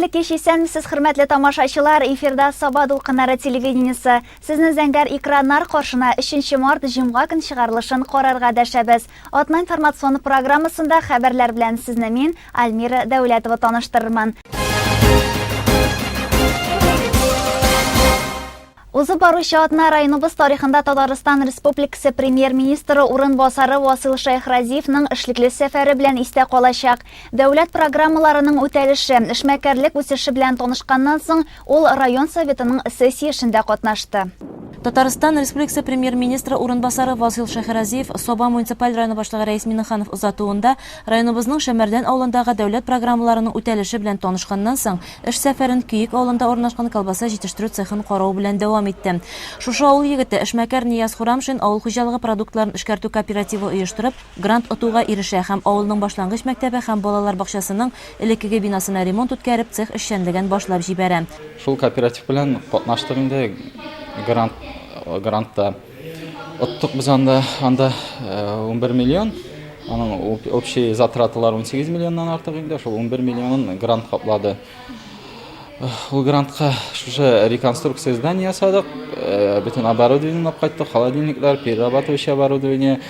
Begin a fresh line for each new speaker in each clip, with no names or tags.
Хәерле кич, исәнмесез, хөрмәтле тамашачылар, эфирда Саба дулкыннары телевидениесе. Сезне зәңгәр экраннар каршына 3 март җомга көн чыгарылышын карарга дәшәбез. Атна информацион программасында хәбәрләр белән сезне мин, Альмира Дәүләтова, таныштырырмын. Узып баручы Атна районыбыз тарихында Татарстан Республикасы премьер-министры урынбасары Васил Шайхразиевның эшлекле сәфәре белән истә калачак. Дәүләт программаларының үтәлеше, эшмәкәрлек үсеше белән танышканнан соң ул район советының сессиясендә катнашты.
Татарстан Республикасы премьер-министры урынбасары Васил Шайхразиев Соба муниципаль районы башлыгы Рәис Миннеханов озатуында районыбызның Шәмәрдән авылындагы дәүләт программаларының үтәлеше белән танышканнан соң эш сәфәрен Күйек авылында урнашкан колбаса җитештерү цехын карау белән дәвам итте. Шушы авыл егете эшмәкәр Нияз Хурамшин авыл хуҗалыгы продуктларын эшкәртү кооперативы оештырып, грант отуга ирешә һәм авылның башлангыч мәктәбе һәм балалар бакчасының элеккеге бинасына ремонт үткәреп, цех эшчәнлеген башлап җибәрә.
Шул кооператив белән катнаштык инде. Грантта оттык без анда 11 миллион, аның общий затратылар 18 миллионнан артык инде, шул 11 миллионын грант каплады. Ул грантка шушы реконструкция здания ясадык, бүтән оборудование алып кайттык, холодильниклар, перерабатывающий оборудование,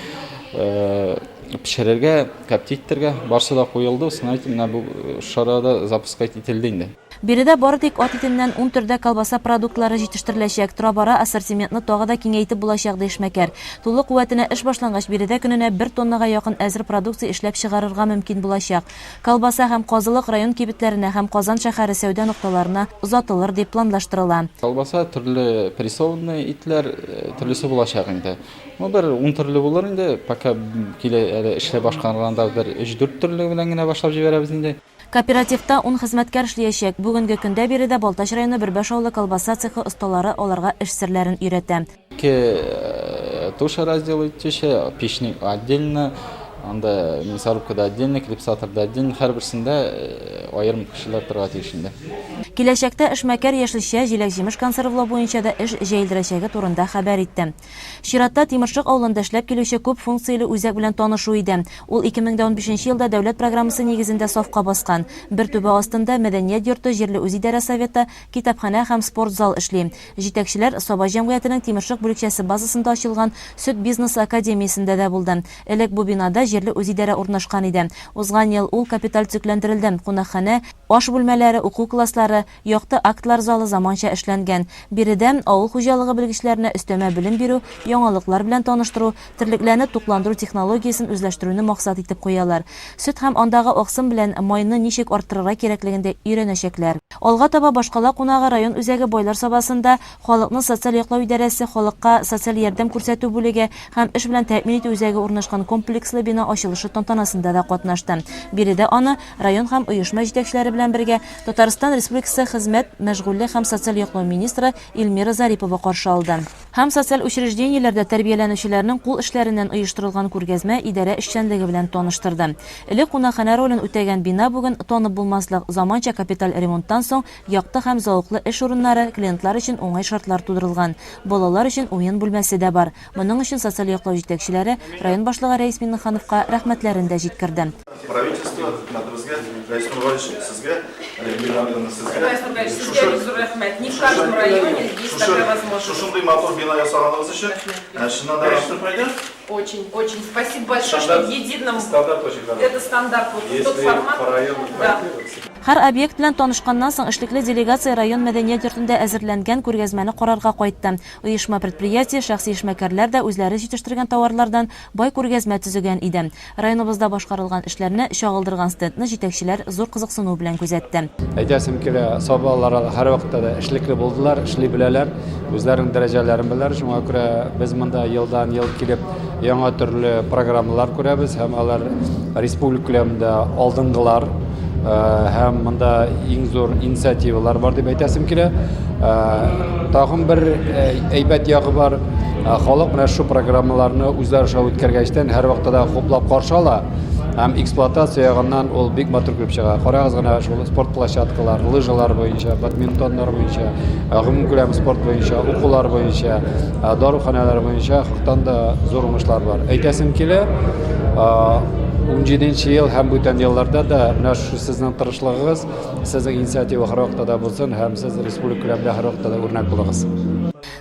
пешерергә, коптитерга барсы да куелды. Снайт менә бу шарада запускать ителде инде.
Биредә бары тик ат итеннән 10 төрдә колбаса продуктлары җитештереләчәк. Тора-бара ассортиментны тагы да киңәйтеп булачак ди эшмәкәр. Тулы куәтенә эш башлангач биредә көненә 1 тоннага якын әзер продукция эшләп чыгарырга мөмкин булачак. Колбаса һәм козылык район кибетләренә һәм Казан шәһәре сәүдә нукталарына озатылыр дип планлаштырыла.
Колбаса төрле прессованный итләр төрлесе булачак инде. Бу бер 10 төрле булыр инде, пока килә эшлә башкарганда бер 3-4 төрле белән генә башлап җибәрәбез инде. Кооперативта 10 хезмәткәр эшләячәк. Бүгенге көндә биредә Балтач районы Бербаш авылы колбаса цехы осталары аларга эш серләрен өйрәтә. Туша разделы итеше, печник отдельно, анда мясорубкада отдельно, клипсаторда отдельно, һәрберсендә аерым кешеләр торга тиеш инде.
Киләчәктә эшмәкәр яшелчә, җиләк-җимеш консервлау буенча да эш җәелдерәчәге турында хәбәр итте. Чиратта Тимершык авылында эшләп килүче күп функцияле үзәк белән танышу иде. Ул 2015 елда дәүләт программасы нигезендә сафка баскан. Бер түбә астында мәдәният йорты, җирле үзидарә советы, китапханә һәм спорт зал эшли. Җитәкчеләр Саба җәмгыятенең Тимершык бүлекчәсе базасында ачылган Сөт бизнес академиясендә дә булды. Элек бу бинада җирле үзидарә урнашкан иде. Узган ел ул капиталь төзекләндерелде. Кунакханә, аш бүлмәләре, уку класслары, якты актлар залы заманча эшләнгән. Биредә авыл хуҗалыгы белгечләренә өстәмә белем бирү, яңалыклар белән таныштыру, терлекләрне тукландыру технологиясын үзләштерүне максат итеп куялар. Сөт һәм андагы аксым белән майны ничек арттырырга кирәклегендә өйрәнәчәкләр. Алга таба башкала кунагы район үзәге Бойлар Сабасында халыкны социаль яклау идарәсе, халыкка социаль ярдәм күрсәтү бүлеге һәм эш белән тәэмин итү үзәге урнашкан комплекслы бина ачылышы тантанасында да катнашты. Биредә аны район һәм оешма җитәкчеләре белән бергә Татарстан Республикасы хезмәт, мәшгульлек һәм социаль яклау министры Илмира Зарипова каршы алды. Һәм социаль учреждениеләрдә тәрбияләнүчеләрнең кул эшләреннән оештырылган күргәзмә идарә эшчәнлеге белән таныштырды. Элек кунакханә ролен үтәгән бина бүген танып булмаслык заманча капиталь ремонттан соң якты һәм зауыклы эш урыннары, клиентлар өчен уңай шартлар тудырылган. Балалар өчен уен бүлмәсе дә бар. Моның өчен социаль яклау җитәкчеләре район башлыгы Рәис Миннехановка рәхмәтләрен дә җиткерде.
Правительство, надо Рәис Нургалевич, сезгә,
Не в каждом районе есть такая возможность.
Шушындай матур бина ясаганыңыз өчен, шуннан да рәхмәт пройдет.
Очень. Спасибо большое, что в едином...
Стандарт очень хороший.
Это стандарт. Вот тот формат. Да.
Һәр объект белән танышканнан соң эшлекле делегация район мәдәният йортында әзерләнгән күргәзмәне карарга кайтты. Оешма предприятие, шәхси эшмәкәрләр дә үзләре җитештергән товарлардан бай күргәзмә төзегән иде. Районыбызда башкарылган эшләрне чагылдырган стендны җитәкчеләр зур кызыксыну белән күзәтте.
Әйтәсем килә, Сабалар һәр вакытта да эшлекле булдылар, эшли беләләр, үзләренең дәрәҗәләрен беләләр. Шуңа күрә без монда елдан ел килеп яңа төрле программалар күрәбез һәм алар республика күләмендә алдынгылар. Һәм монда иң зур инициативалар бар дип әйтәсем килә. Тагын бер әйбәт ягы бар. Халык менә шу программаларны үзләре аша үткәргәчтән һәр вакытта да хуплап каршы ала. Һәм эксплуатация ягыннан ул бик матур күп чыга. Карагыз гына шул спорт площадкалар, лыжалар буенча, бадминтоннар буенча, гомум күләм спорт буенча, укулар буенча, даруханалар буенча хактан да зур уңышлар бар. Әйтәсем килә, 17 yıl hem бүтән yıllarda da şu sizin tırışlığınız, sizin inisiyativa her vaqtda da bulsun, hem siz respublikalarda her vaqtda da örnek bulunuz.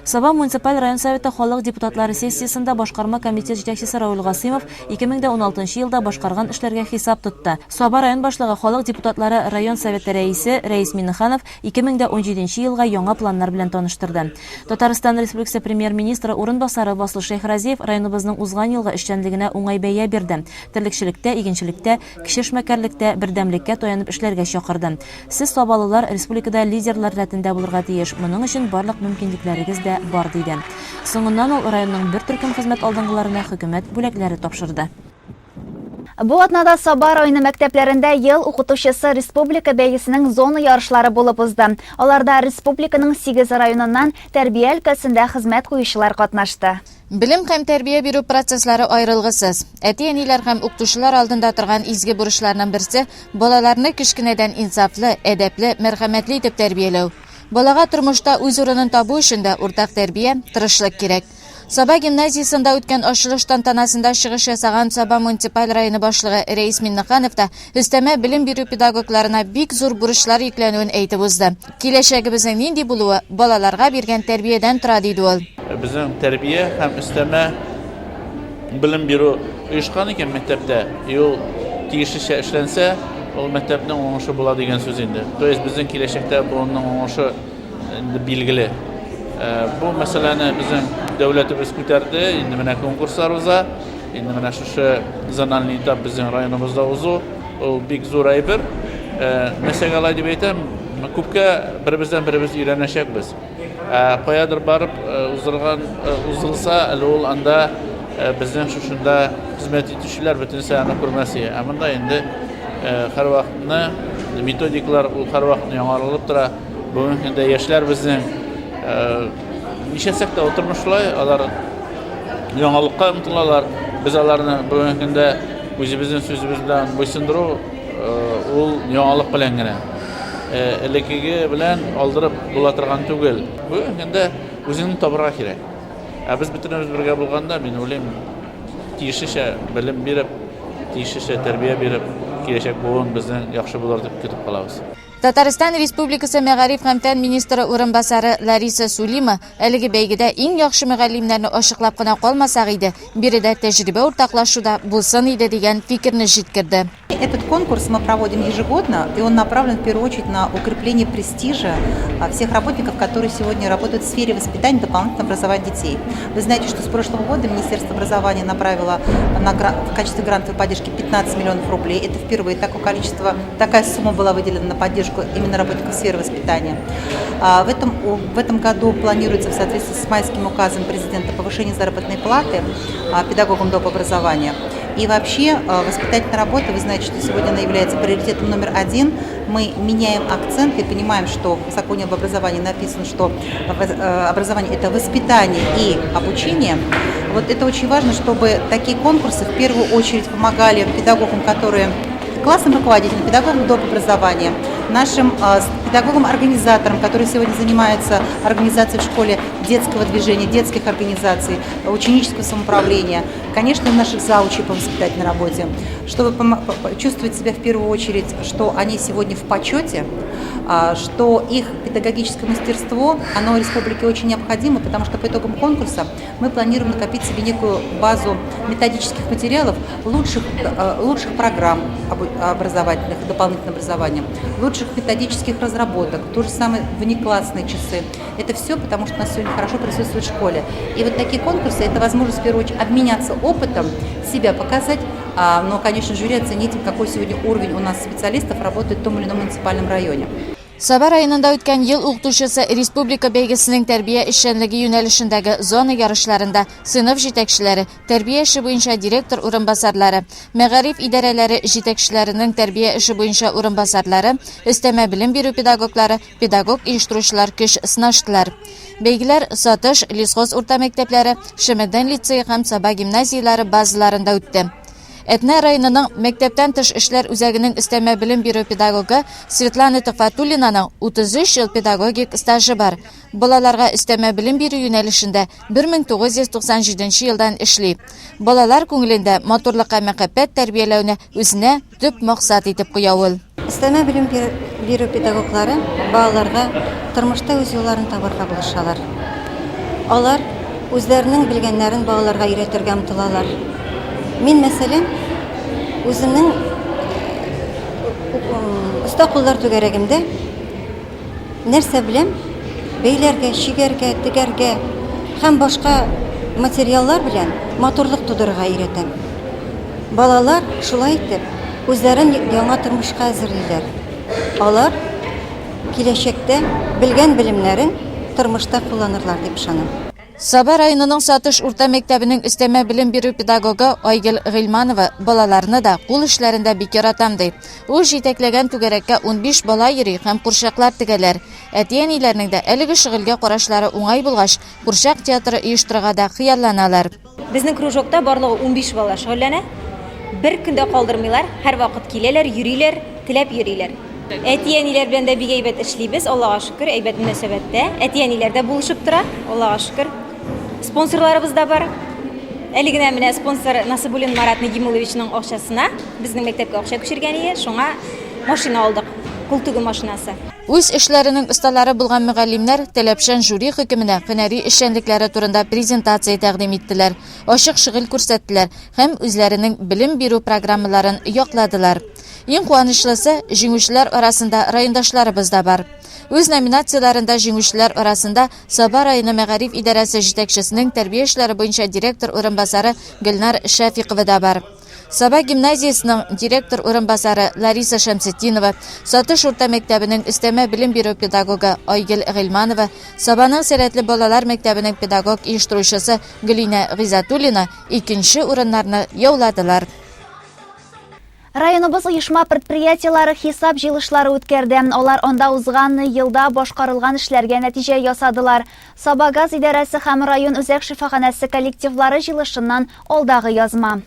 Саба муниципаль район советы халык депутатлары сессиясында башкарма комитет җитәкчесе Равил Гасимов 2016 елда башкарган эшләргә хисап тотты. Саба район башлыгы халык депутатлары район советы рәисе Рәис Миннеханов 2017 елга яңа планнар белән таныштырды. Татарстан Республикасы премьер-министры урынбасары Васил Шейхразиев районыбызның узган елгы эшчәнлегенә уңай бәя бирде. Терлекчелектә, игенчелектә, кеше эшмәкәрлектә бердәмлеккә таянып эшләргә чакырды. Сез сабалылар республикада лидерлар рәтендә булырга тиеш. Моның өчен барлык мөмкинлекләрегез дә бар диде. Соңыннан ул районның бер төркем хезмәт алдынгыларына хөкүмәт бүләкләре тапшырды.
Бу атнада Саба районы мәктәпләрендә ел укытучысы республика бәйгесенең зона ярышлары булып узды. Аларда республиканың 8 районыннан тәрбия өлкәсендә хезмәт куючылар катнашты.
Билим һәм тәрбия бирү процесслары аерылгысыз. Әти-әниләр һәм укытучылар алдында торган изге бурычларның берсе балаларны кичкенәдән инсафлы, әдәпле, мәрхәмәтле итеп тәрбияләү. Балага тормышта үз урынын табу өчен дә уртак тәрбия, тырышлык кирәк. Саба гимназиясында үткән ачылыш тантанасында чыгыш ясаган Саба муниципаль районы башлыгы Рәис Миннеханов та өстәмә билим бирү педагогларына бик зур бурычлар йөкләнүен әйтеп узды. Киләчәгебезнең нинди булуы балаларга биргән тәрбиядән тора диде ул.
Безнең тәрбия һәм өстәмә билим бирү оешкан икән мәктәптә. Ул тиешлечә эшләнсә, ул мәктәпнең уңышы була дигән сүз инде. То есть безнең киләчәктә буның уңышы билгеле. Бу мәсьәләне безнең дәүләтебез күтәрде. Инде менә конкурслар уза. Инде менә шушы зональ этап безнең районыбызда узу. Ул бик зур әйбер. Мәсәлән, дип әйтәм, күпкә беребездән беребез өйрәнәчәкбез. Каядыр барып узылса, ул анда безнең шушында хезмәт итүчеләр бөтенсә аны күрмәсе. Монда инде һәр вакытны методикалар һәр вакыт яңарылып тора. Бүгенге көндә яшьләр безнең ничәсәк тә утырмышлай, алар яңалыкка омтылалар. Без аларны бүгенге көндә үзебезнең сүзебез белән буйсындыру ул яңалык белән генә. Элекеге белән алдырып була торган түгел. Бүгенге көндә үзеңне табырга кирәк. Без бөтенебез бергә булганда, мин уйлыйм, тиешлечә белем биреп, тиешлечә тәрбия биреп, киләчәк буын безнең яхшы булыр дип көтеп калабыз.
Татарстан Республикасы мәгариф һәм фән министры урынбасары Лариса Сулима әлеге бәйгедә иң яхшы мөгаллимнәрне ачыклап кына калмасак иде, биредә тәҗрибә уртаклашуда булсын иде дигән фикерне җиткерде.
Этот конкурс мы проводим ежегодно, и он направлен в первую очередь на укрепление престижа всех работников, которые сегодня работают в сфере воспитания и дополнительного образования детей. Вы знаете, что с прошлого года Министерство образования направило в качестве грантовой поддержки 15 миллионов рублей. Это впервые такая сумма была выделена на поддержку именно работников сферы воспитания. В этом году планируется в соответствии с майским указом президента повышение заработной платы педагогам доп. Образования. И вообще воспитательная работа, вы знаете, что сегодня она является приоритетом номер 1. Мы меняем акцент и понимаем, что в законе об образовании написано, что образование – это воспитание и обучение. Вот это очень важно, чтобы такие конкурсы в первую очередь помогали педагогам, которые классным руководителям, педагогам доп. Образования, нашим педагогам-организаторам, которые сегодня занимаются организацией в школе детского движения, детских организаций, ученического самоуправления, конечно, наших заучей по воспитательной работе, чтобы чувствовать себя в первую очередь, что они сегодня в почете, что их педагогическое мастерство, оно республике очень необходимо, потому что по итогам конкурса мы планируем накопить себе некую базу методических материалов, лучших программ образовательных, дополнительного образования, лучших методических разработок, то же самое внеклассные часы. Это все потому, что у нас сегодня хорошо присутствует в школе. И вот такие конкурсы – это возможность в первую очередь обменяться опытом, себя показать, но, конечно, жюри оценить, какой сегодня уровень у нас специалистов работает в том или ином муниципальном районе.
Саба районында үткән ел укытучысы республика бәйгесенең тәрбия эшчәнлеге юнәлешендәге зона ярышларында сыйныф җитәкчеләре, тәрбия эше буенча директор урынбасарлары, мәгариф идарәләре җитәкчеләренең тәрбия эше буенча урынбасарлары, өстәмә белем бирү педагоглары, педагог оештыручылар көч сынаштылар. Бәйгеләр Сатыш, Лисхоз урта мәктәпләре, Шемәдән лицейы һәм Саба гимназияләре базаларында үтте. Әтнә районының мәктәптән тыш эшләр үзәгенең өстәмә белем бирү педагогы Светлана Төхфәтуллинаның 33 ел педагогик стажы бар. Балаларга өстәмә белем бирү юнәлешендә 1997 елдан эшли. Балалар күңелендә матурлыкка мәхәббәт тәрбияләүне үзенә төп максат итеп куя ул.
Өстәмә белем бирү педагоглары балаларга тормышта үз юлларын табарга булышалар. Алар үзләренең белгәннәрен балаларга өйрәтергә омтылалар. Мин мәсәлән үземнең оста куллар түгәрәгемдә нәрсә беләм? Бәйләргә, чигәргә, тегәргә һәм башка материаллар белән матурлык тудырырга өйрәтәм. Балалар шулай итеп үзләрен яңа тормышка әзерлиләр. Алар киләчәктә белгән белемнәрен тормышта кулланырлар дип ышанам.
Саба районының Сатыш урта мәктәбенең өстәмә белем бирү педагогы Айгөл Гыйлманова балаларны да кул эшләрендә бик яратам ди. Ул җитәкләгән түгәрәккә 15 бала йөри һәм курчаклар тегәләр. Әти-әниләрнең дә әлеге шөгыльгә карашлары уңай булгач, курчак театры оештырырга да хыялланалар.
Безнең кружокта барлыгы 15 бала шөгыльләнә. Бер көндә калдырмыйлар, һәр вакыт киләләр, йөриләр, теләп йөриләр. Әти-әниләр белән дә бик әйбәт эшлибез, Аллага шөкер, әйбәт мөнәсәбәттә. Әти-әниләр дә булышып тора, Аллага шөкер. Спонсорларыбыз да бар. Әле генә менә спонсор Насыбуллин Марат Нигимуловичның акчасына безнең мәктәпкә акча күчергән иде. Шуңа машина алдык. Кул түгү машинасы.
Үз эшләренең осталары булган мөгаллимнәр Таләпшән жюри хөкеменә һөнәри эшчәнлекләре турында презентация тәкъдим иттеләр. Ачык шөгыль күрсәттеләр һәм үзләренең белем бирү программаларын якладылар. Иң куанычлысы җиңүчеләр арасында райондашларыбыз да бар. Үз номинацияларында җиңүчеләр арасында Саба районы мәгариф идарәсе җитәкчесенең тәрбия эшләре буенча директор урынбасары Гөлнар Шәфиқова да бар. Саба гимназиясының директор урынбасары Лариса Шәмсетдинова, Сатыш урта мәктәбенең өстәмә белем бирү педагогы Айгөл Гыйлманова, Сабаның сәләтле балалар мәктәбенең педагог оештыручысы Гөлинә Гыйзатуллина икенче урыннарны яуладылар.
Районыбыз оешма предприятиялары хисап җыелышлары үткәрде. Алар анда узган елда башкарылган эшләргә нәтиҗә ясадылар. Сабагаз идарәсе һәм район үзәк шифаханәсе коллективлары җыелышыннан алдагы язма.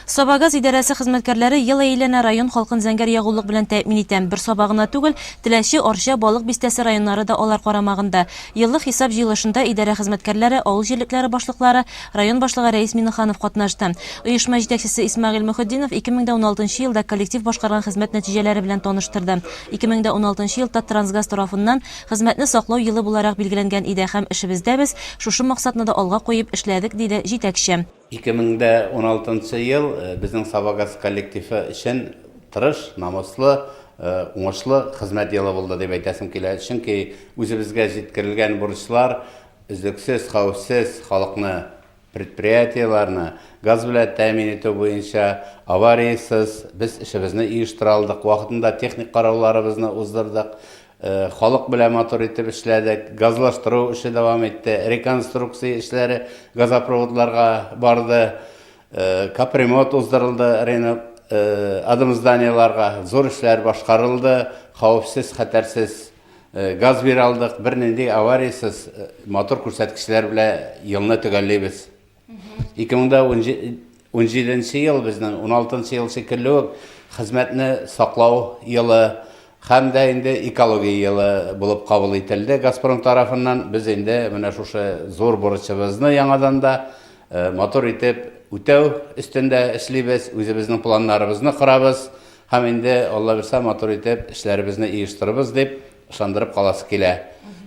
Сабагаз идарәсе хезмәткәрләре ел әйләнә район халкын зәңгәр ягулык белән тәэмин итә. Бер сабагына түгел, Теләче, Арча, Балык бистәсе районнары да алар карамагында. Еллык хисап җыелышында идарә хезмәткәрләре, авыл җирлекләре башлыклары, район башлыгы Рәис Миннеханов катнашты. Оешма җитәкчесе Исмәгыйль Мөхетдинов 2016 елда коллектив башкарган хезмәт нәтиҗәләре белән таныштырды. 2016 елда Трансгаз тарафыннан хезмәтне саклау елы буларак билгеләнгән иде һәм эшебездә без шушы максатны да алга куеп эшләдек, диде җитәкче.
2016 ел безнең Сабагаз коллективы өчен тырыш, намуслы, уңышлы хезмәт елы булды дип әйтәсем килә. Чөнки үзебезгә җиткерелгән бурычлар үзлексез, хәвефсез халыкны, предприятиеларны газ белән тәэмин итү буенча авариясыз без эшебезне оештыра алдык. Вакытында техник карауларыбызны уздырдык. Халык белән матур итеп эшләдек, газлаштыру эше дәвам итте, реконструкция эшләре газопроводларга барды, капремонт уздырылды, адым зданияларга зур эшләр башкарылды, хәвефсез, хәтәрсез газ бирә алдык, бернинди авариясыз матур күрсәткечләр белән елны төгәлләйбез. 2017 ел безнең 16 ел шикелле үк хезмәтне саклау елы һәм дә инде экология елы булып кабул ителде Газпром тарафыннан. Без инде менә шушы зур бурычыбызны яңадан да матур итеп үтәү өстендә эшлибез, үзебезнең планнарыбызны корабыз һәм инде Алла берсә матур итеп эшләребезне оештырабыз дип ышандырып каласы килә.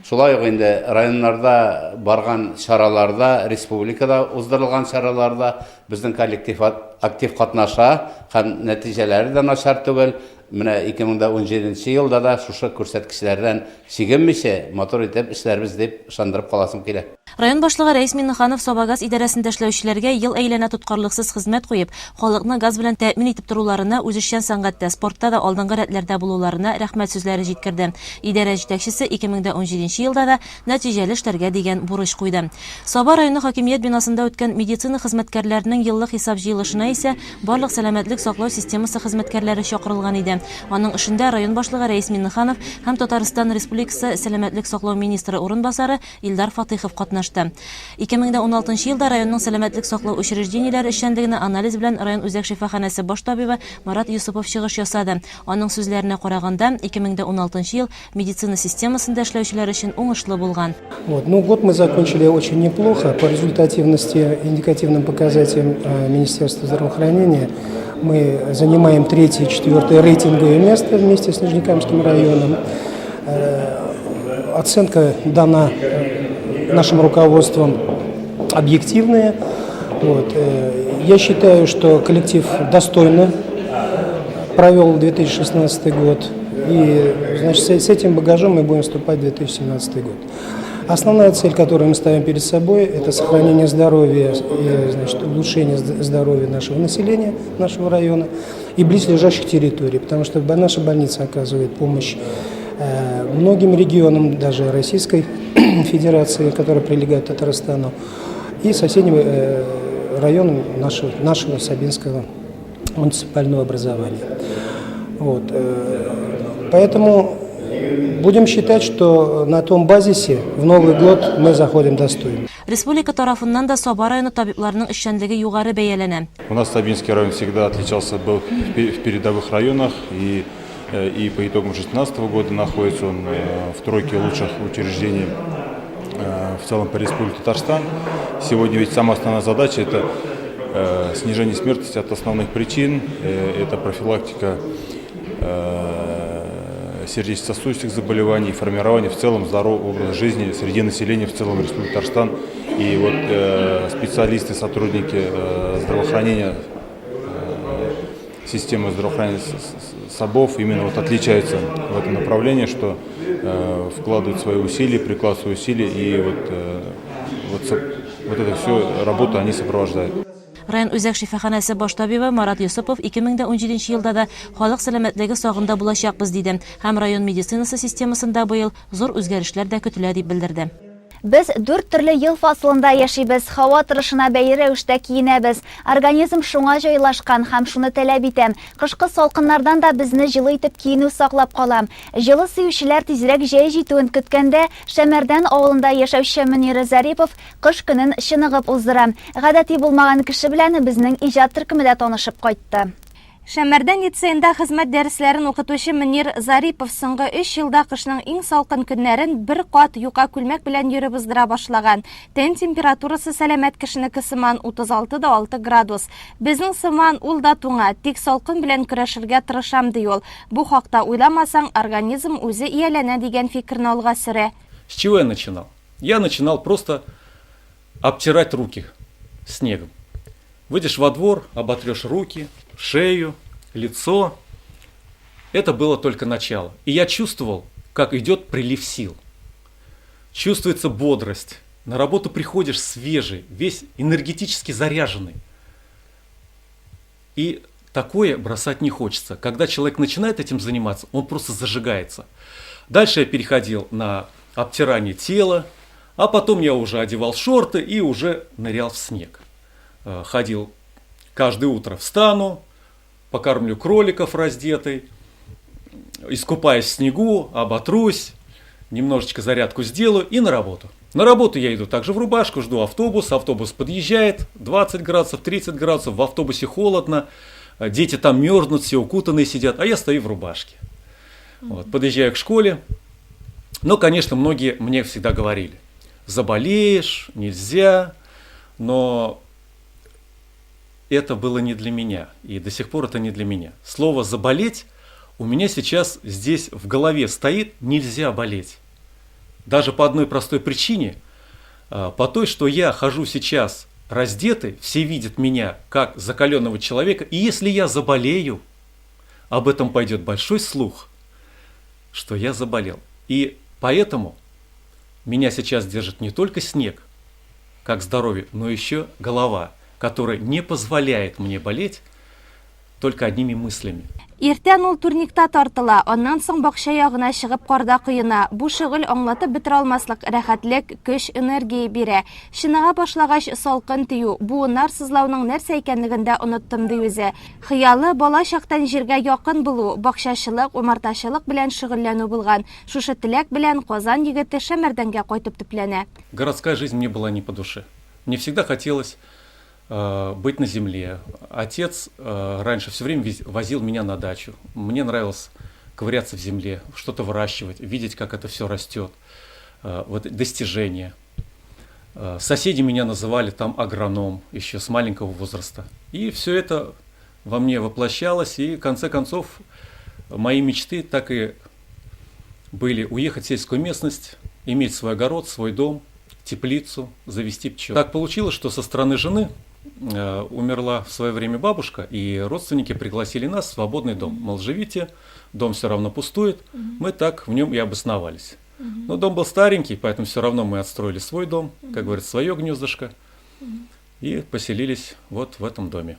Шулай ук инде районнарда барган чараларда, республикада уздырылган чараларда безнең коллектив актив катнаша һәм нәтиҗәләре дә начар түгел. Менә 2017 елда да шушы күрсәткечләрдән чигенмичә матур итеп эшләрбез дип ышандырып каласым килә.
Район башлыгы Рәис Миннеханов Сабагаз идарәсендә эшләүчеләргә ел әйләнә тоткарлыксыз хезмәт куеп, халыкны газ белән тәэмин итеп торуларына, үзешчән сәнгатьтә, спортта да алдынгы рәтләрдә булуларына рәхмәт сүзләре җиткерде. Идарә җитәкчесе 2017 елда да нәтиҗәле эшләргә дигән бурыч куйды. Саба районы хакимият бинасында үткән медицина хезмәткәрләренең еллык хисап җыелышына исә барлык сәламәтлек саклау системасы хезмәткәрләре чакырылган иде. иде. Аның эшендә район башлыгы Рәис Миннеханов һәм Татарстан Республикасы сәламәтлек саклау министры урынбасары Илдар Фатыйхов катнашты. 2016 елда районның сәламәтлек саклау учреждениеләре эшчәнлегенә анализ белән район үзәк шифаханәсе баш табибы Марат Юсупов чыгыш ясады. Аның сүзләренә караганда, 2016 ел медицина системасында эшләүчеләр өчен уңышлы булган.
Год мы закончили очень неплохо. По результативности, индикативным показателям Министерства здравоохранения мы занимаем 3-й и 4-е рейтинговые места вместе с Нижнекамским районом. Оценка дана нашим руководством объективная. Я считаю, что коллектив достойно провел 2016 год. И с этим багажом мы будем вступать в 2017 год. Основная цель, которую мы ставим перед собой, это сохранение здоровья и улучшение здоровья нашего населения, нашего района и близлежащих территорий, потому что наша больница оказывает помощь многим регионам, даже Российской Федерации, которая прилегает к Татарстану, и соседним районам нашего Сабинского муниципального образования. Поэтому будем считать, что на том базисе в Новый год мы заходим достойно.
Республика тарафыннан да Саба районы табибларының эшчәнлеге югары бәяләнә.
У нас Сабинский район всегда отличался, был в передовых районах, и по итогам 2016 года находится он в тройке лучших учреждений в целом по Республике Татарстан. Сегодня ведь самая основная задача – это снижение смертности от основных причин, это профилактика сердечно-сосудистых заболеваний, формирование в целом здорового образа жизни среди населения в целом Республики Татарстан. И специалисты, сотрудники здравоохранения, системы здравоохранения САБов именно отличаются в этом направлении, что вкладывают свои усилия, прикладывают свои усилия, и эту всю работу они сопровождают.
Район үзәк шифаханәсе баш табибы Марат Юсупов 2017 елда да халык сәламәтлеге сагында булачакбыз диде һәм район медицинасы системасында быел зур үзгәрешләр дә көтелә дип белдерде.
Без 4 төрле ел фасылында яшибез, һава торышына бәйле рәвештә киенәбез. Организм шуңа җайлашкан һәм шуны таләп итә. Кышкы салкыннардан да безне җылы итеп киенү саклап кала. Җылы сөючеләр тизрәк җәй җитүен көткәндә, Шәмәрдән авылында яшәүче Мөнир Зарипов кыш көнен чыныгып уздыра. Гадәти булмаган кеше белән безнең иҗат төркемендә танышып кайтты.
Шәмәрдән лицейында хезмәт дәресләрен укытучы Мөнир Зарипов соңгы 3 елда кышның иң салкын көннәрен бер кат юка күлмәк белән йөреп уздыра башлаган. Тән температурасы сәламәт кешенеке сыман 36,6 градус. Безнең сыман ул да туңа, тик салкын белән көрәшергә тырышам ди ул. Бу хакта уйламасаң, организм үзе ияләнә дигән фикерне алга сөрә.
С чего я начинал? Я начинал просто обтирать руки снегом. Выйдешь во двор, оботрешь руки, шею, лицо. Это было только начало. И я чувствовал, как идет прилив сил. Чувствуется бодрость. На работу приходишь свежий, весь энергетически заряженный. И такое бросать не хочется. Когда человек начинает этим заниматься, он просто зажигается. Дальше я переходил на обтирание тела, а потом я уже одевал шорты и уже нырял в снег. Ходил каждое утро, встану, покормлю кроликов раздетый, искупаюсь в снегу, оботрусь, немножечко зарядку сделаю и на работу. На работу я иду также в рубашку, жду автобус подъезжает, 20 градусов, 30 градусов, в автобусе холодно, дети там мерзнут, все укутанные сидят, а я стою в рубашке. Подъезжаю к школе, но, конечно, многие мне всегда говорили, заболеешь, нельзя, но это было не для меня, и до сих пор это не для меня. Слово «заболеть» у меня сейчас здесь в голове стоит, нельзя болеть. Даже по одной простой причине, по той, что я хожу сейчас раздетый, все видят меня как закаленного человека, и если я заболею, об этом пойдет большой слух, что я заболел. И поэтому меня сейчас держит не только снег, как здоровье, но еще голова, которая не позволяет мне болеть только одними мыслями.
Иртән ул турникта тартыла, аннан соң бакча ягына чыгып карда кыена. Бу шөгыль аңлатып бетер алмаслык рәхәтлек, көч, энергия бирә. Шинага башлагач салкын тию, буыннар сызлауның нәрсә икәнлегендә оныттым ди үзе. Хыялы бала чактан җиргә якын булу, бакчачылык, умартачылык белән шөгыльләнү булган. Шушы теләк белән Казан егете Шәмәрдәнгә кайтып төпләнә.
Городская жизнь мне была не по душе. Мне всегда хотелось быть на земле. Отец раньше все время возил меня на дачу. Мне нравилось ковыряться в земле, что-то выращивать, видеть, как это все растет. Вот достижения. Соседи меня называли там агроном еще с маленького возраста. И все это во мне воплощалось, и в конце концов мои мечты так и были уехать в сельскую местность, иметь свой огород, свой дом, теплицу, завести пчел. Так получилось, что со стороны жены умерла в свое время бабушка, и родственники пригласили нас в свободный дом. Мол, живите, дом все равно пустует, мы так в нем и обосновались. Но дом был старенький, поэтому все равно мы отстроили свой дом, как говорится, свое гнездышко, и поселились вот в этом доме.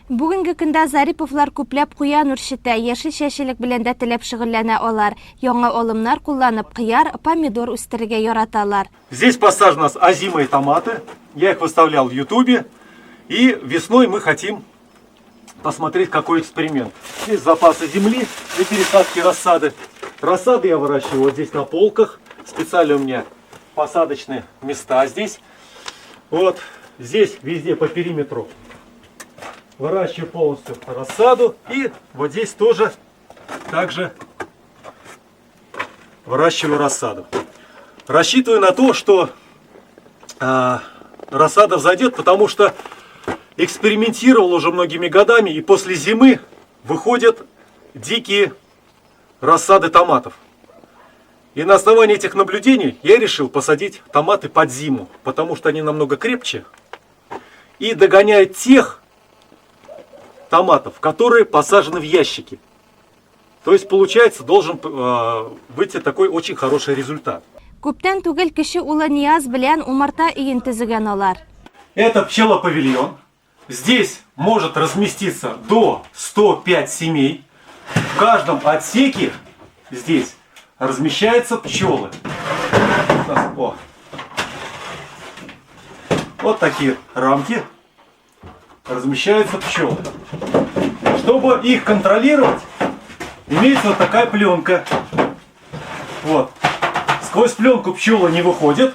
Бүгенге көндә Зариповлар күпләп куян үрчетә, яшел чәчелек белән дә теләп шөгыльләнә алар. Яңа алымнар кулланып кыяр, помидор үстерергә яраталар.
Здесь посажены озимые томаты, я их выставлял в Ютубе. И весной мы хотим посмотреть, какой эксперимент. Здесь запасы земли для пересадки рассады. Рассады я выращиваю вот здесь на полках. Специально у меня посадочные места здесь. Вот здесь везде по периметру выращиваю полностью рассаду. И вот здесь тоже также выращиваю рассаду. Рассчитываю на то, что рассада взойдет, потому что экспериментировал уже многими годами, и после зимы выходят дикие рассады томатов. И на основании этих наблюдений я решил посадить томаты под зиму, потому что они намного крепче и догоняют тех томатов, которые посажены в ящики. То есть, получается, должен выйти такой очень хороший результат.
Күптән түгел кеше улы Нияз белән умарта өен төзегән алар.
Это пчелопавильон. Здесь может разместиться до 105 семей. В каждом отсеке здесь размещаются пчелы. Вот такие рамки. Размещаются пчелы. Чтобы их контролировать, имеется вот такая пленка. Вот. Сквозь пленку пчелы не выходят.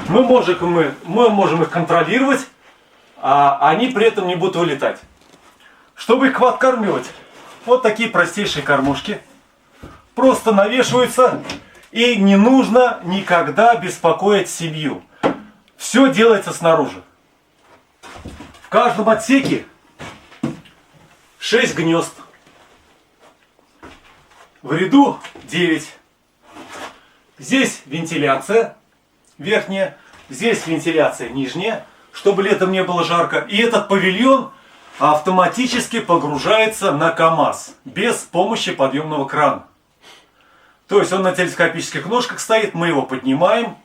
Мы можем их контролировать, а они при этом не будут вылетать. Чтобы их откармливать, вот такие простейшие кормушки. Просто навешиваются, и не нужно никогда беспокоить семью. Все делается снаружи. В каждом отсеке 6 гнезд. В ряду 9. Здесь вентиляция верхняя, здесь вентиляция нижняя, чтобы летом не было жарко. И этот павильон автоматически погружается на КАМАЗ без помощи подъемного крана. То есть он на телескопических ножках стоит, мы его поднимаем.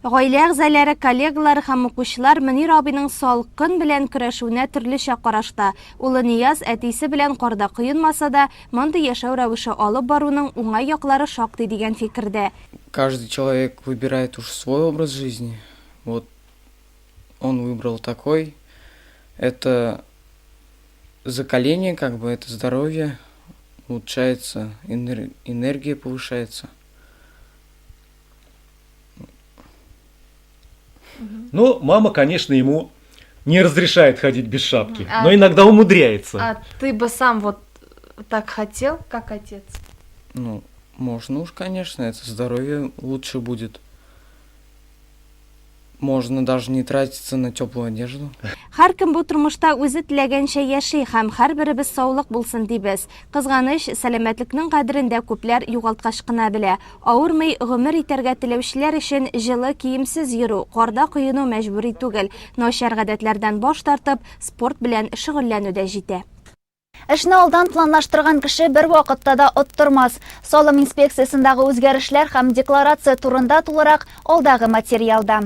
Гаилә әгъзалары, коллегалар һәм укучылар Мөнир абыйның салкын белән көрәшүенә төрлечә карашта. Улы Нияз әтисе белән карда коенмаса да, мондый яшәү рәвеше алып баруның уңай яклары шактый дигән фикердә.
Каждый человек выбирает уж свой образ жизни. Вот он выбрал такой. Это закаление, как бы это здоровье, улучшается, энергия повышается.
Но мама, конечно, ему не разрешает ходить без шапки, но иногда умудряется.
А ты бы сам вот так хотел, как отец?
Ну, можно уж, конечно, это здоровье лучше будет. Можно даже не тратиться на теплую одежду.
Һәркем бу тормышта үзе теләгәнчә яши һәм һәрберебез саулык булсын дибез. Кызганыч, сәламәтлекнең кадерен дә күпләр югалткач кына белә. Авырмый гомер итәргә теләүчеләр өчен җылы киемсез йөрү, карда коену мәҗбүри түгел. Начар гадәтләрдән баш тартып, спорт белән шөгыльләнү дә җитә.
Эшне алдан планлаштырган кеше бер вакытта да оттырмас. Салым инспекциясындагы үзгәрешләр һәм декларация турында тулырак алдагы материалда.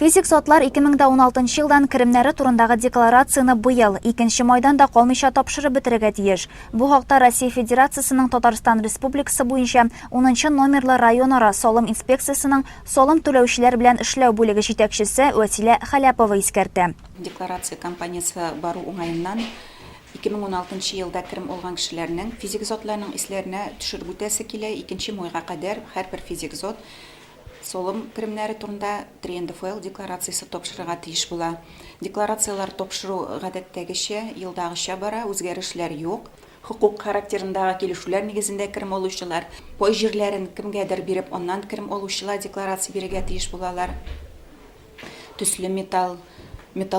Физик сотлар 2016 елдан керемнәре турындагы декларацияны быел 2 майданда калмыйча тапшырып бетерергә тиеш. Бу хакта Россия Федерациясының Татарстан Республикасы буенча 10 номерлы районара салым инспекциясының салым түләүчеләр белән эшләү бүлеге җитәкчесе Василия Халяпова искәртә.
Декларация кампаниясы бару уңайыннан 2016 елда керем алган кешеләрнең физик затларның исләренә төшереп үтәсе килә. 2 майга кадәр һәрбер физик зат солым керемнәре турында ТРНДФЛ декларациясы тапшырырга тиеш була. Декларациялар тапшыру гадәттәгечә елдагыча бара, үзгәрешләр юк. Хукук характерындагы килешүләр нигезендә керем алучылар пай җирләрен кемгәдер биреп, аннан керем алучылар декларация бирергә тиеш булалар. Төсле металл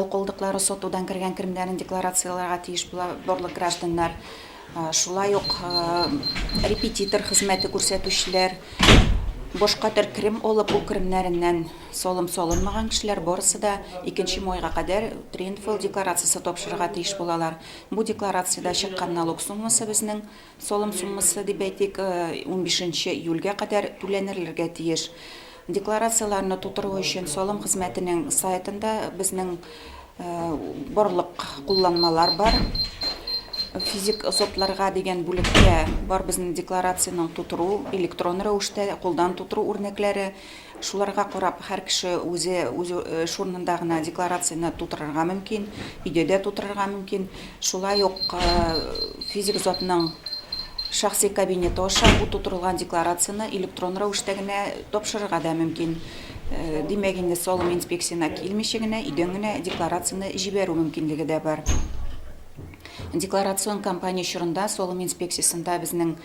калдыклары сатудан кергән керемнәрен декларацияларга тиеш була барлык гражданнар. Шулай ук репетитор хезмәте күрсәтүчеләр, башка төр керем алып бу керемнәреннән салым салынмаган кешеләр барысы да 2 майга кадәр ТРНДФЛ декларациясы тапшырырга тиеш булалар. Бу декларациядә чыккан налог суммасы безнең салым суммасы дип әйтик 15 июльгә кадәр түләнерләргә тиеш. Декларацияларны тутыру өчен салым хезмәтенең сайтында безнең барлык кулланмалар бар. Физик затларга дигән бүлектә бар безнең декларацияның тутыру, электрон рәвештә кулдан тутыру үрнәкләре. Шуларга карап һәр кеше үзе шурнында гына декларацияны тутырырга мөмкин, өйдә тутырырга мөмкин. Шулай ук физик затның шәхси кабинеты аша бу тутырылган декларацияны электрон рәвештә генә тапшырырга да мөмкин. Димәк инде салым инспекциясына килмичә генә өйдән генә декларацияны җибәрү мөмкинлеге дә бар. Декларацион кампания чорында салым инспекциясында безнең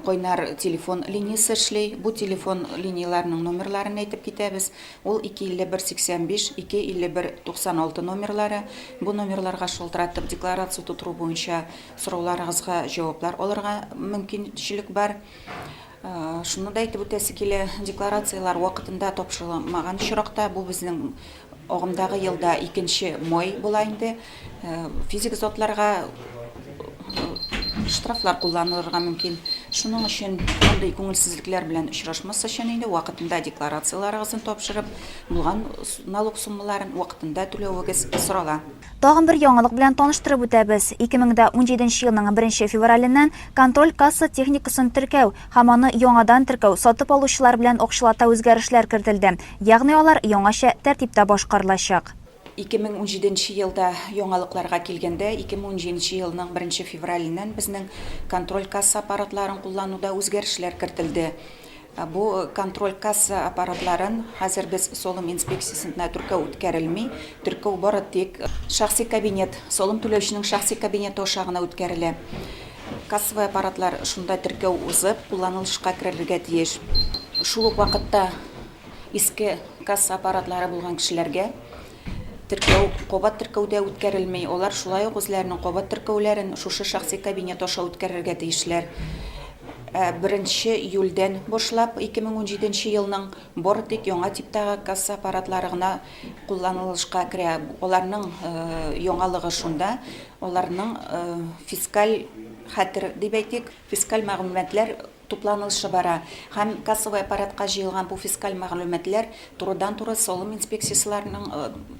кайнар телефон линиясе эшли. Бу телефон линияларының номерларын әйтеп китәбез. Ул 25185, 25196 номерлары. Бу номерларга шалтыратып декларация тутыру буенча сорауларыгызга җаваплар алырга мөмкинчелек бар. Шуны да әйтеп үтәсе килә, декларациялар вакытында тапшырылмаган чоракта бу безнең агымдагы елда 2 май була инде. Физик затларга штрафлар кулланылырга мөмкин. Шуның өчен андый күңелсезлекләр белән очрашмас өчен инде вакытында декларацияларыгызны тапшырып, булган налог суммаларын вакытында түләвегез сорала.
Тагын бер яңалык белән таныштырып үтәбез. 2017 елның 1 февраленнән контроль касса техникасын теркәү һәм аны яңадан теркәү сатып алучылар белән акчалата үзгәрешләр кертелде. Ягъни алар яңача тәртиптә башкарылачак.
2017 елда яңалыкларга килгәндә 2017 елның 1 февраленнән безнең контроль касса аппаратларын куллануда үзгәрешләр кертелде. Бу контроль касса аппаратларын хәзер без салым инспекциясында теркәү үткәрелми. Теркәү бары тик шәхси кабинет, салым түләүченең шәхси кабинеты ашагына үткәрелә. Кассовый аппаратлар шунда теркәү узып, кулланылышка керергә тиеш. Шул ук вакытта иске касса аппаратлары булган кешеләргә теркәү кабат теркәүдә үткәрелми. Алар шулай ук үзләренең кабат теркәүләрен шушы шәхси кабинет аша үткәрергә тиешләр. 1 июльдән башлап 2017 елның бары тик яңа типтагы касса аппаратлары гына кулланылышка керә. Аларның яңалыгы шунда, аларның фискаль хәтер дип әйтик, фискаль мәгълүматлар тупланылышы бара. Һәм кассовый аппаратка җыелган бу фискаль мәгълүматлар турыдан-туры салым инспекциясыларының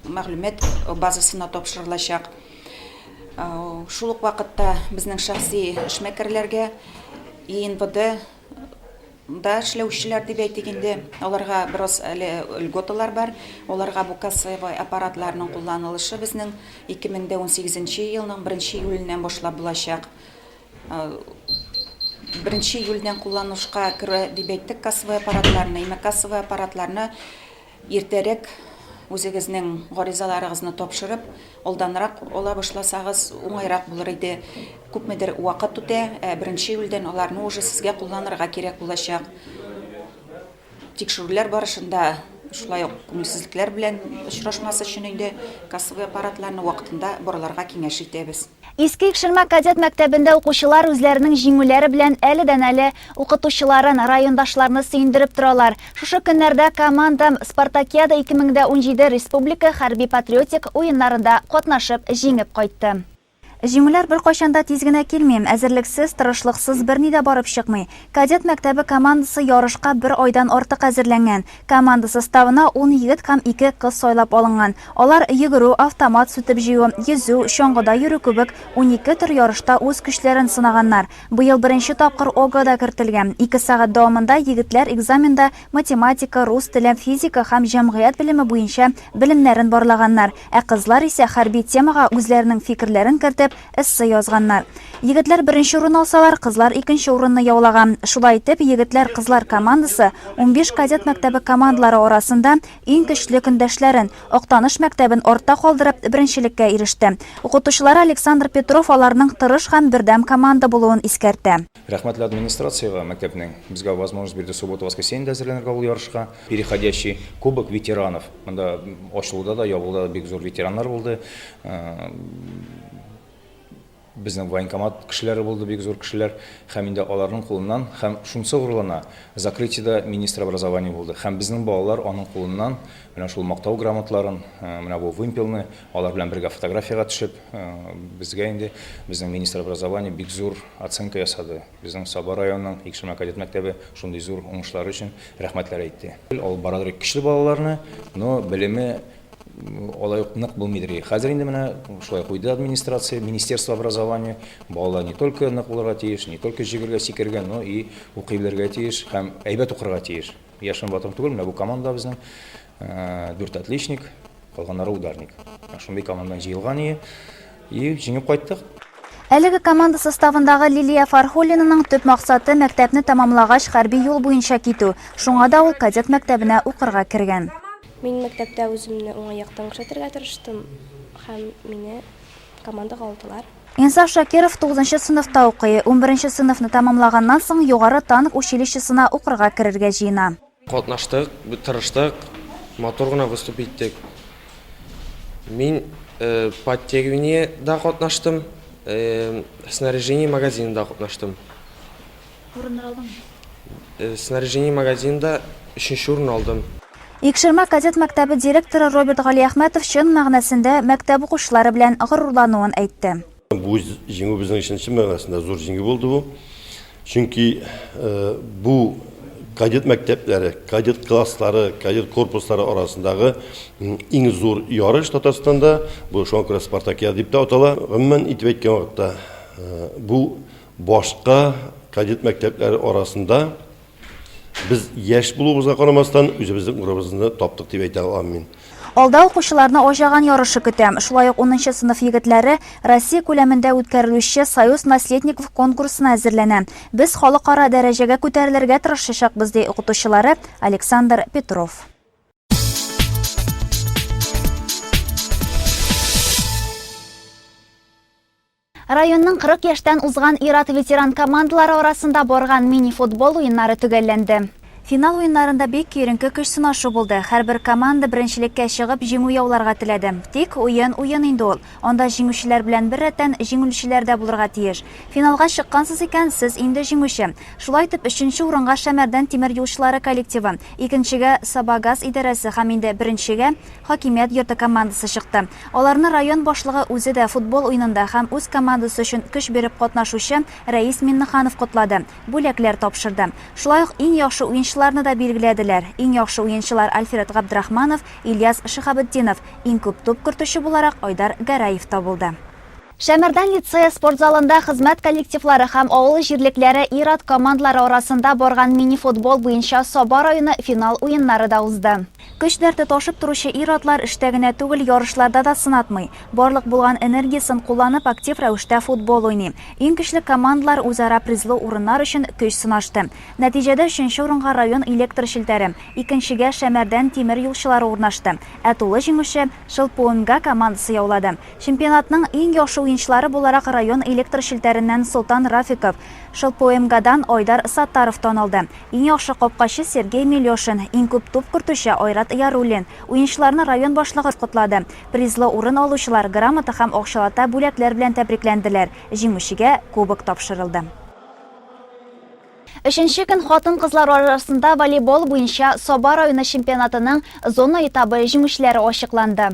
мәгълүмат базасына тапшырылачак. Шул ук вакытта безнең шәхси эшмәкәрләргә ИНВД да эшләүчеләр дип әйтик инде, аларга бераз льготалар бар. Аларга бу кассовый аппаратларның кулланылышы безнең 2018 елның 1 июленнән башлап булачак. 1 июльдән кулланышка керә дип әйттек кассовый аппаратларны. Кассовый аппаратларны иртәрәк үзегезнең гаризаларыгызны тапшырып, алданрак ала башласагыз уңайрак булыр иде. Күпмедер вакыт үтә, 1 июльдән аларны уже сезгә кулланырга кирәк булачак. Тикшерүләр барышында шулай ук күңелсезлекләр белән очрашмас өчен инде кассовый аппаратларны вакытында борыларга киңәш итәбез.
Иске Икшерма кадет мәктәбендә укучылар үзләренең җиңүләре белән әледән-әле укытучыларын, райондашларны сөендереп торалар. Шушы көннәрдә команда Спартакиада 2017 республика хәрби-патриотик уеннарында катнашып җиңеп кайтты. Җиңүләр бер кайчанда тиз генә килмим, әзерлексез, тырышлыксыз берни дә барып чыкмый. Кадет мәктәбе командасы ярышка бер айдан артык әзерләнгән. Команда составына 10 егет һәм 2 кыз сайлап алынган. Алар йөгерү, автомат сүтеп җыю, йөзү, чаңгыда йөрү кебек 12 төр ярышта үз көчләрен сынаганнар. Быел беренче тапкыр ОГАда кертелгән. 2 сәгать дәвамында егетләр экзаменда математика, рус теле, физика һәм җәмгыять белеме буенча белемнәрен барлаганнар. Ә кызлар исә хәрби темага үзләренең фикерләрен кертеп эссе язганнар. Егетләр беренче урын алсалар, кызлар икенче урынны яулаган. Шулай итеп, егетләр-кызлар командасы 15 кадет мәктәбе командалары арасында иң көчле көндәшләрен, Актаныш мәктәбен артта калдырып, беренчелеккә иреште. Укытучылар Александр Петров аларның тырыш һәм бердәм команда булуын искәртә.
Рәхмәтле администрациягә, мәктәпнең безгә возможность бирде суббота-воскресенье әзерләнергә ул ярышка. Переходящий кубок ветеранов. Монда ачылуда да, ябылуда да бик зур ветераннар булды. Безнең военкомат кешеләре булды, бик зур кешеләр, һәм инде аларның кулыннан, һәм шунсы гурлана, закрытиедә министр образования булды. Һәм безнең балалар аның кулыннан менә шул мактау грамоталарын, менә бу вымпелны, алар белән бергә фотографиягә төшеп, безгә инде безнең министр образования бик зур оценка ясады. Безнең Саба районының Икшерма кадет мәктәбе шундый зур уңышлары өчен рәхмәтләр әйтте. Ул барадыр көчле балаларны, но белеме олай нык булмыйдыр. Хәзер инде менә шулай куйды администрация, министерство образования, балалар не только нык булырга тиеш, не только җигергә сикергә, но и укый белергә тиеш һәм әйбәт укырга тиеш. Яшен батыр түгел, менә бу команда безнең 4 отличник, калганнары ударник. Шундый командадан җыелган и җиңеп кайттык.
Әлеге команда составындагы Лилия Фархуллинаның төп максаты мәктәпне тәмамлагач хәрби юл буенча китү. Шуңа да ул кадет мәктәбенә укырга кергән.
Мин мәктәптә үземне уңай яктан күрсәтергә тырыштым һәм мине командага алдылар.
Инсаф Шакиров 9-нчы сыйныфта укый. 11-нче сыйныфны тәмамлаганнан соң югары танк училищесына укырга керергә җыена.
Катнаштык, тырыштык, матур гына выступ иттек. Мин подтягиваниедә катнаштым, снаряжение магазинында катнаштым.
Урыннар алдыңмы?
Снаряжение магазинында 3-нче урын алдым.
Икшерма кадет мәктәбе директоры Роберт Галиәхмәтов чын мәгънәсендә мәктәп укучылары белән горурлануын әйтте.
Бу җиңү безнең өчен чын мәгънәсендә зур җиңү булды бу. Чөнки бу кадет мәктәпләре, кадет класслары, кадет корпуслары арасындагы иң зур ярыш Татарстанда, бу шуңа күрә Спартакиада дип тә атала. Гомумән итеп әйткән вакытта, бу башка кадет мәктәпләре арасында biz яшь булуыбызга карамастан үзебезнең урыныбызны таптык дип әйтә алам мин.
Алда укучыларны ожаган ярышы көтәм. Шулай ук 10-нчы сыйныф егетләре Россия күләмендә үткәрелүче Союз наследников конкурсына әзерләнә. Без халыкара дәрәҗәгә күтәрелергә тырышачакбыз ди укытучылары Александр Петров. Районның 40 яшьтән узган ир-ат ветеран командалары арасында барган мини-футбол уеннары төгәлләнде. Финал уеннарында бик киеренке көч сынашу булды. Һәрбер команда беренчелеккә чыгып җиңү яуларга теләде. Тик уен инде ул. Анда җиңүчеләр белән бер рәттән җиңүлчеләр дә булырга тиеш. Финалга чыккансыз икән, сез инде җиңүче. Шулай итеп 3нче урынга Шәмәрдән тимер юлчылары коллективы, 2нчегә Сабагаз идарәсе һәм инде 1нчегә Хакимият йорты командасы чыкты. Аларны район башлыгы үзе дә футбол уенында һәм үз командасы өчен көч биреп катнашучы Рәис Миннеханов котлады. Бүләкләр тапшырды. Шулай ук иң яхшы уенчыларны да билгеләделәр. Иң яхшы уенчылар Альфред Габдрахманов, Ильяс Шихабетдинов, иң күп туп кертүче буларак Айдар Гәраев табылды. Шәмәрдән лицея спорт залында хезмәт коллективлары һәм авыл җирлекләре ир-ат командалары арасында барган мини-футбол буенча Саба районы финал уеннары да узды. Көч дәрте ташып торучы ир-атлар эштә генә түгел, ярышларда да сынатмый. Барлык булган энергиясын кулланып актив рәвештә футбол уйный. Иң көчле командалар үзара призлы урыннар өчен көч сынашты. Нәтиҗәдә 3нче урынга район электр шелтәре, 2нчегә Шәмәрдән тимер юлчылары урнашты. Ә тулы җиңүче Шылпуынга командасы яулады. Чемпионатның иң яхшы уенчылары буларак район электр шелтәреннән Султан Рафиков, Шылпуымгадан Айдар Саттаров танылды. Иң яхшы капкачы Сергей Милешин, иң күп туп кертүче Айрат Яруллин. Уенчыларны район башлыгы котлады. Призлы урын алучылар грамота һәм акчалата бүләкләр белән тәбрикләнделәр. Җиңүчегә кубок тапшырылды. 3нче көн хатын-кызлар арасында волейбол буенча Саба районы чемпионатының зона этабы җиңүчеләре ачыкланды.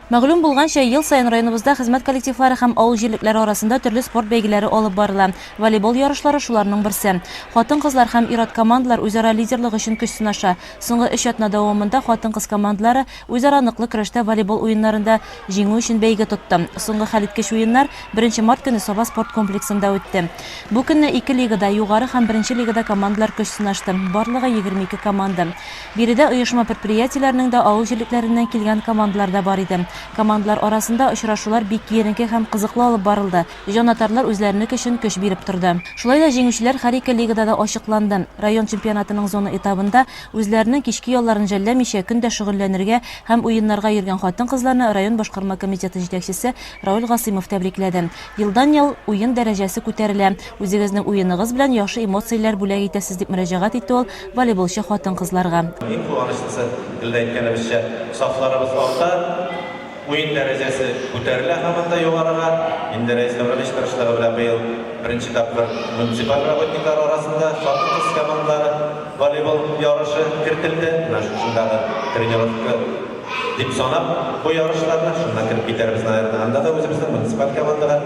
Мәгълүм булганча, ел сайын районыбызда хезмәт коллективлары һәм авыл җирлекләре арасында төрле спорт бәйгеләре алып барыла. Волейбол ярышлары шуларның берсе. Хатын-кызлар һәм ир-ат командалар үзара лидерлык өчен көч сынаша. Соңгы 3 атна дәвамында хатын-кыз командалары үзара ныклы көрәштә волейбол уеннарында җиңү өчен бәйге тотты. Соңгы хәлиткеч уеннар 1 март көне Саба спорт комплексында үтте. Бу көнне 2 лигада, югары һәм 1 лигада командалар көч сынашты. Барлыгы 22 команда. Биредә оешма предприятиеләрнең дә авыл җирлекләреннән килгән командалар да бар иде. Командалар арасында очрашулар бик киеренке һәм кызыклы алып барылды. Җанатарлар үзләренең көчен көч биреп торды. Шулай да җиңүчеләр һәр ике лигада да ачыкланды. Район чемпионатының зона этабында үзләренең кички ялларын жәлләмичә көндә шөгыльләнергә һәм уеннарга йөргән хатын-кызларны район башкарма комитеты җитәкчесе Раул Гасыймов тәбрикләде. Елдан-ел уен дәрәҗәсе күтәрелә. Үзегезнең уеныгыз белән яхшы эмоцияләр бүләк итәсез дип мөрәҗәгать итте ул волейболчы хатын-кызларга.
Иң куанычлысы илдә әйткәнебезчә, сафларыбыз алта, уен дәрәҗәсе күтәрелә һәм дә югарыга. Инде рәисләр оештырышлары белән быел беренче тапкыр муниципаль работниклар арасында хатын-кыз командалары волейбол ярышы кертелде. Менә шундагы тренировка дип санап, бу ярышларны шунда кертеп китәрбез, наверное. Анда да үзебезнең муниципаль командалар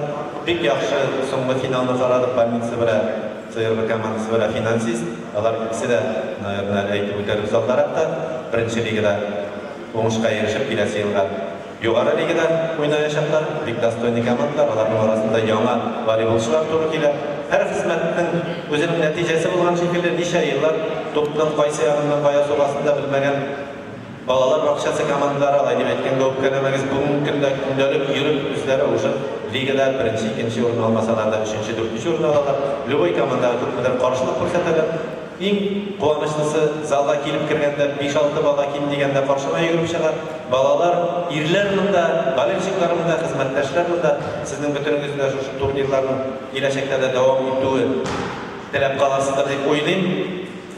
бик яхшы соңгы финалны карадык, больница белән ЦРБ командасы белән финансист. Алар икесе дә, наверное, әйтеп үтәрбез алдаракта. Беренче лигада уңышка ирешеп, киләсе елга югары лигада уйнаячаклар. Бик достойный командалар, аларның арасында яңа волейболчылар туры килә. Һәр хезмәтнең үзенең нәтиҗәсе булган шикелле, ничә еллар топтан кайсы ягыннан кая сугасын да белмәгән балалар бакчасы командалары, алай дип әйткәнгә үпкәләмәгез, бүгенге көндә көндәлек йөреп үзләре уже лигада беренче, икенче урын алмасалар да өченче, дүртенче урын алалар. Любой командага күпмедер каршылык күрсәтәләр. Иң куанычлысы, залга килеп кергәндә 5-6 бала ким дигәндә каршыма йөгереп чыга. Балалар, ирләр монда, болельщиклар монда, хезмәттәшләр монда, сезнең бөтенегез дә шушы турнирларның киләчәктә дә дәвам итүе теләп каласыздыр дип уйлыйм.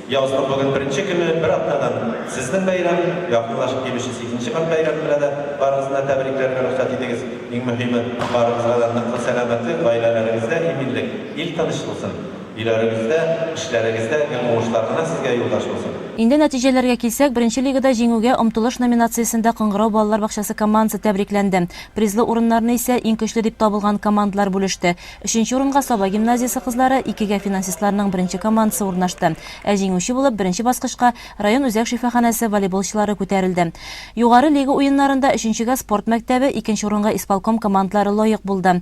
Язның бүген беренче көне, бер атнадан сезнең бәйрәм, якынлашып килүче 8нче март бәйрәме белән дә барыгызны тәбрикләргә рөхсәт итегез. Иң мөһиме, барыгызга да ныклы сәламәтлек, гаиләләрегездә иминлек, ил тыныч булсын. Иләрегездә, эшләрегездә уңышлар гына сезгә юлдаш булсын.
Инде нәтиҗәләргә килсәк, 1 лигада җиңүгә омтылыш номинациясендә Кыңгырау балалар бакчасы командасы тәбрикләнде. Призлы урыннарны исә иң көчле дип табылган командалар бүлеште. 3нче урынга Саба гимназиясе кызлары, 2гә финансистларның 1нче командасы урнашты. Ә җиңүче булып 1нче баскычка район үзәк шифаханәсе волейболчылары күтәрелде. Югары лига уеннарында 3нчегә спорт мәктәбе, 2нче урынга исполком командалары лаек булды.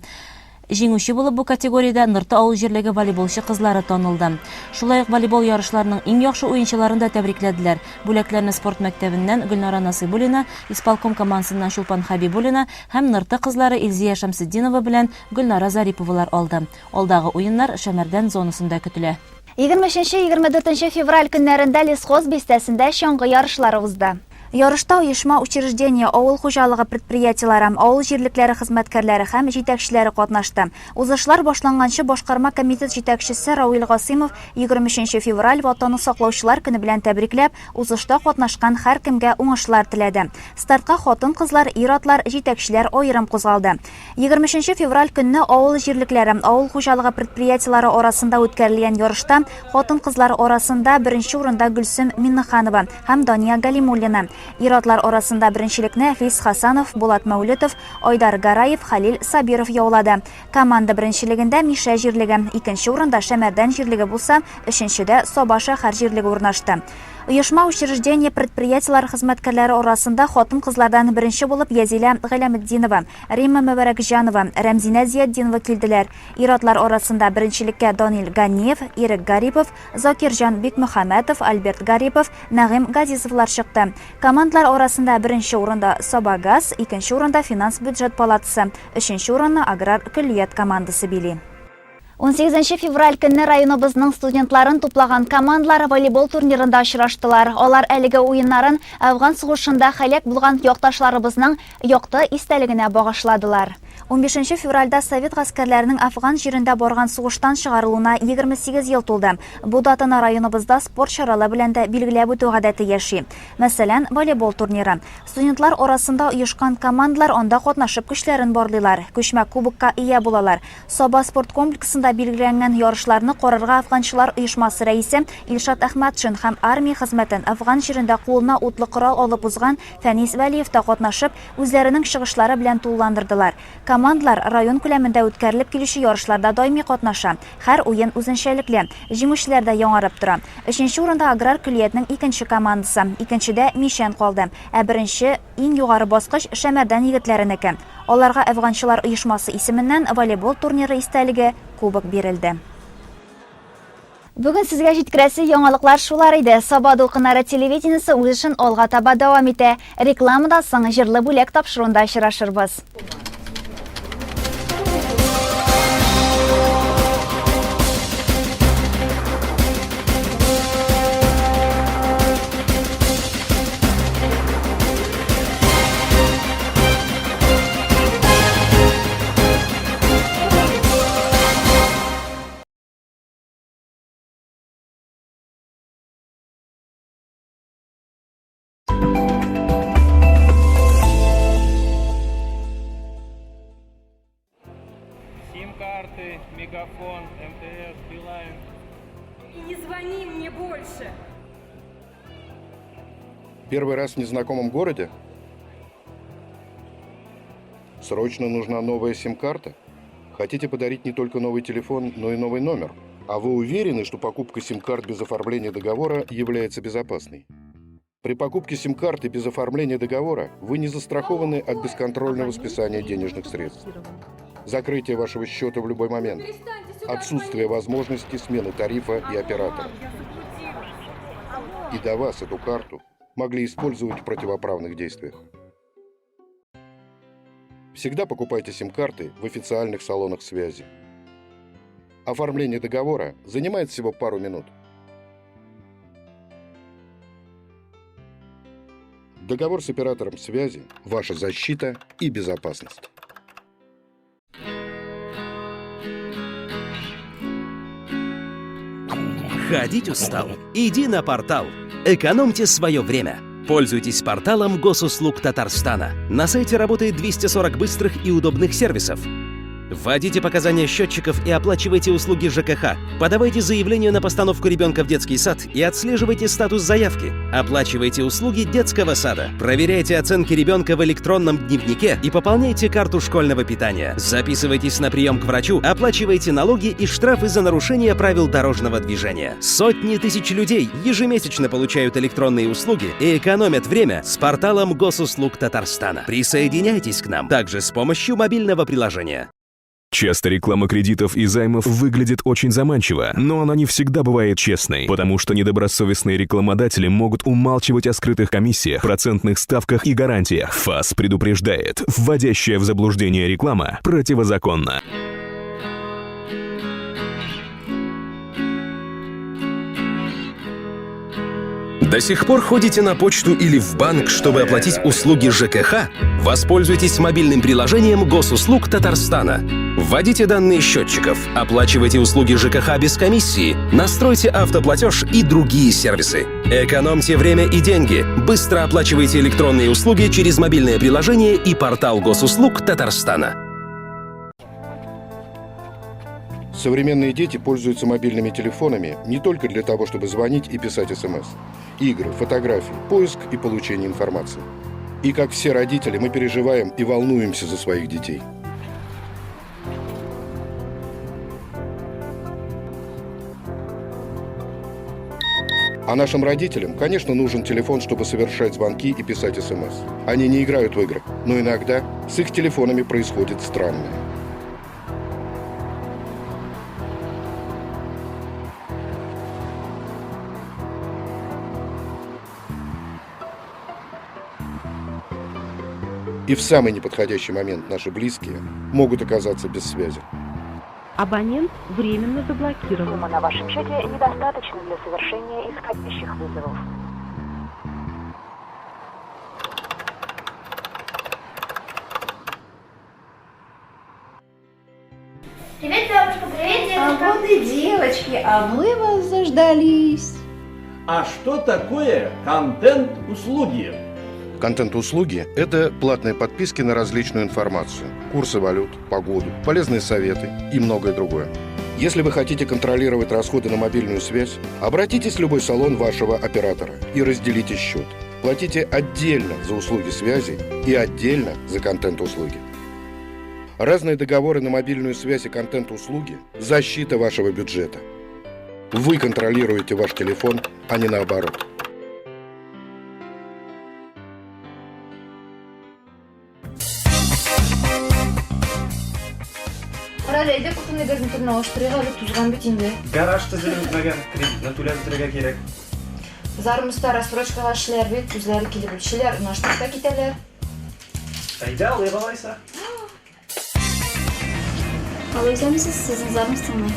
Җиңүче булып бу категориядә Нырты авыл җирлеге волейболчы кызлары танылды. Шулай ук волейбол ярышларының иң яхшы уенчыларын да тәбрикләделәр. Бүләкләрне спорт мәктәбеннән Гөлнара Насыйбуллина, исполком командасыннан Шулпан Хабибуллина һәм Нырты кызлары Илзия Шамсетдинова белән Гөлнара Зариповалар алды. Алдагы уеннар Шәмәрдән зонасында көтелә.
23-24 февраль көннәрендә Лесхоз бистәсендә чаңгы ярышлары узды. Ярышта оешма учреждение, авыл хуҗалыгы предприятиеләре, авыл җирлекләре хезмәткәрләре һәм җитәкчеләре катнашты. Узышлар башланганчы башкарма комитет җитәкчесе Рауил Гасыймов 23 февраль ватанны саклаучылар көне белән тәбрикләп, узышта катнашкан һәр кемгә уңышлар теләде. Стартка хатын-кызлар, ир-атлар, җитәкчеләр аерым кузгалды. 23 февраль көнне авыл җирлекләре, авыл хуҗалыгы предприятиеләре арасында үткәрелгән ярышта хатын-кызлар арасында беренче урында Гөлсем Миннеханова һәм Дания Галимуллина. Ир-атлар арасында беренчелекне Фейс Хасанов, Булат Мәүлетов, Айдар Гараев, Халил Сабиров яулады. Команда беренчелегендә Миша җирлеге, икенче урында Шәмәрдән җирлеге булса, өченчедә Саба шәһәр җирлеге урнашты. Оешма учреждение предприятиеләр хезмәткәрләре арасында хатын-кызлардан беренче булып Язилә Галәметдинова, Римма Мәбәрәкҗанова, Рәмзинә Зиятдинова килделәр. Ир-атлар арасында беренчелеккә Данил Ганиев, Ирек Гарипов, Закирҗан Бикмөхәммәтов, Альберт Гарипов, Нәгыйм Газизовлар чыкты. Командалар арасында беренче урында Сабагаз, икенче урында Финанс бюджет палатасы, өченче урынны Аграр көллият командасы били. 18 февраль көнне районыбызның студентларын туплаган командалар волейбол турнирында очраштылар. Алар әлеге уеннарын Афган сугышында хәлак булган якташларыбызның якты истәлегенә багышладылар. 15 февральда Совет гаскәрләренең Афган җирендә барган сугыштан чыгарылуына 28 ел тулды. Бу датаны районыбызда спорт чаралары белән дә билгеләп үтү гадәте яши. Мәсәлән, волейбол турниры. Студентлар арасында оешкан командалар анда катнашып көчләрен барлыйлар. Күчмә кубокка ия булалар. Саба спорт комплексында билгеләнгән ярышларны карарга афганчылар оешмасы рәисе Илшат Әхмәтшин һәм армия хезмәтен Афган җирендә кулына утлы корал алып узган Фәнис Вәлиев та катнашып, үзләренең чыгышлары белән тулыландырдылар. Командалар район күләмендә үткәрелеп килүче ярышларда даими катнаша. Һәр уен үзенчәлекле. Җиңүчеләр дә яңарып тора. 3нче урында аграр көллиятның 2нче командасы, 2нчедә Мишән калды. Ә 1нче иң югары баскыч Шәмәрдән егетләренеке. Аларга афганчылар оешмасы исеменнән волейбол турниры истәлеге кубок бирелде. Бүген сезгә җиткерәсе яңалыклар шулар иде. Саба дулкыннары телевидениесе үз эшен алга таба дәвам итә. Рекламада соң җырлы бүләк тапшыруында очрашырбыз.
Сим-карты, Мегафон, МТС, Билайн.
И не звони мне больше.
Первый раз в незнакомом городе? Срочно нужна новая сим-карта? Хотите подарить не только новый телефон, но и новый номер? А вы уверены, что покупка сим-карт без оформления договора является безопасной? При покупке сим-карты без оформления договора вы не застрахованы от бесконтрольного списания денежных средств. Закрытие вашего счета в любой момент. Отсутствие возможности смены тарифа и оператора. И до вас эту карту могли использовать в противоправных действиях. Всегда покупайте сим-карты в официальных салонах связи. Оформление договора занимает всего пару минут. Договор с оператором связи – ваша защита и безопасность.
Ходить устал? Иди на портал. Экономьте свое время. Пользуйтесь порталом Госуслуг Татарстана. На сайте работает 240 быстрых и удобных сервисов. Вводите показания счетчиков и оплачивайте услуги ЖКХ. Подавайте заявление на постановку ребенка в детский сад и отслеживайте статус заявки. Оплачивайте услуги детского сада. Проверяйте оценки ребенка в электронном дневнике и пополняйте карту школьного питания. Записывайтесь на прием к врачу, оплачивайте налоги и штрафы за нарушение правил дорожного движения. Сотни тысяч людей ежемесячно получают электронные услуги и экономят время с порталом Госуслуг Татарстана. Присоединяйтесь к нам также с помощью мобильного приложения.
Часто реклама кредитов и займов выглядит очень заманчиво, но она не всегда бывает честной, потому что недобросовестные рекламодатели могут умалчивать о скрытых комиссиях, процентных ставках и гарантиях. ФАС предупреждает, вводящая в заблуждение реклама противозаконна.
До сих пор ходите на почту или в банк, чтобы оплатить услуги ЖКХ? Воспользуйтесь мобильным приложением Госуслуг Татарстана. Вводите данные счетчиков, оплачивайте услуги ЖКХ без комиссии, настройте автоплатеж и другие сервисы. Экономьте время и деньги. Быстро оплачивайте электронные услуги через мобильное приложение и портал Госуслуг Татарстана.
Современные дети пользуются мобильными телефонами не только для того, чтобы звонить и писать СМС. Игры, фотографии, поиск и получение информации. И как все родители, мы переживаем и волнуемся за своих детей. А нашим родителям, конечно, нужен телефон, чтобы совершать звонки и писать СМС. Они не играют в игры, но иногда с их телефонами происходит странное. И в самый неподходящий момент наши близкие могут оказаться без связи.
Абонент временно заблокирован.
Сумма на вашем счете недостаточно для совершения исходящих вызовов.
Здравствуйте, девочки, а мы вас заждались.
А что такое контент-услуги?
Контент-услуги – это платные подписки на различную информацию, курсы валют, погоду, полезные советы и многое другое. Если вы хотите контролировать расходы на мобильную связь, обратитесь в любой салон вашего оператора и разделите счет. Платите отдельно за услуги связи и отдельно за контент-услуги. Разные договоры на мобильную связь и контент-услуги – защита вашего бюджета. Вы контролируете ваш телефон, а не наоборот.
Qaraydi, qutini gazetini ochtirib olib tuzgan bitinda.
Garaj tizilmagan kreditni to'lab turga kerak.
Zarmizda рассрочкага ishlar bit, o'zlari kelib ishlar, unashtirib ketalar.
Ayda, olib olaysa.
Alacağımız sizin zarmısınız.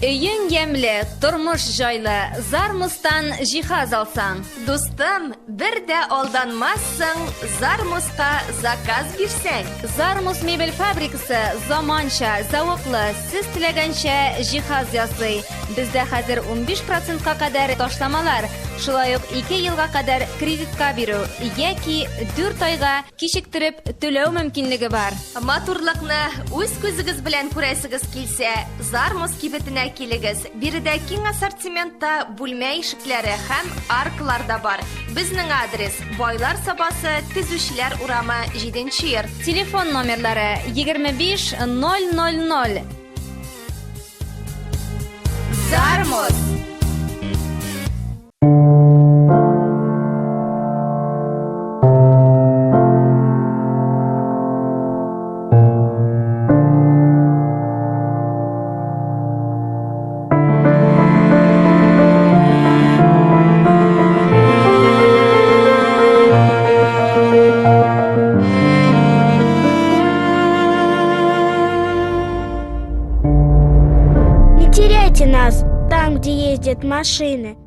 Үйің емлі, тұрмыш жайлы, Зармустан жиһаз алсаң. Достым, бір де алданмассың, Зармусқа заказ бирсең. Зармус мебель фабрикасы заманча, зауыклы, сіз тілегенше жиһаз ясый. Бізде хәзер 15%-ка кадәр ташламалар, шулай ук 2 елга кадәр кредитка бирү, яки 4 айга кичектереп түләү мөмкинлеге бар. Матурлыкны үз күзегез белән күрәсегез килсә, Зармус кибетенә килегез. Биредә киң ассортиментта бүлмә ишекләре һәм аркалар бар. Безнең адрес: Байлар сабасы, Төзүчеләр урамы, 7-йөр. Телефон номерлары 25 000. Зармус.
Не теряйте нас там, где ездят машины.